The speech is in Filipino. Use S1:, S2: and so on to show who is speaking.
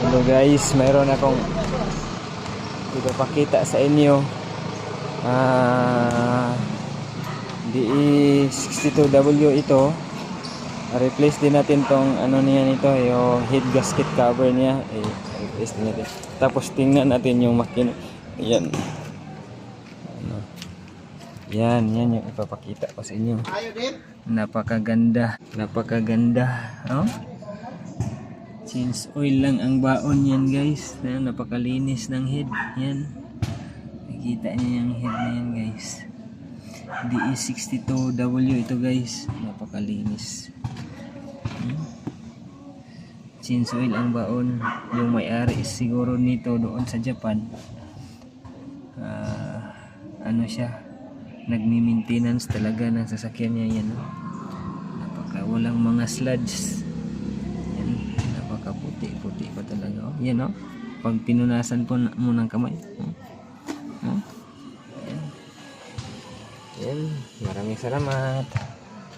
S1: Hello guys, mayroon akong ipapakita sa inyo. DE62W ito. Replace din natin tong ano niya nito, yung head gasket cover niya. Replace din natin. Tapos tingnan natin yung makina. Yan. Ano? Yan yung ipapakita ko sa inyo. Napakaganda. Oh? Change oil lang ang baon yan guys. Napakalinis ng head. Yan. Nakikita niyo yung head na yan guys. DE62W ito guys. Napakalinis. Change oil ang baon. Yung may-ari siguro nito doon sa Japan. Ano siya? Nagmi-maintenance talaga ng sasakyan niya yan. Walang mga sludge. Puti pa talaga. Yan o. Pag pinunasan po mo ng kamay. Yan. Maraming salamat.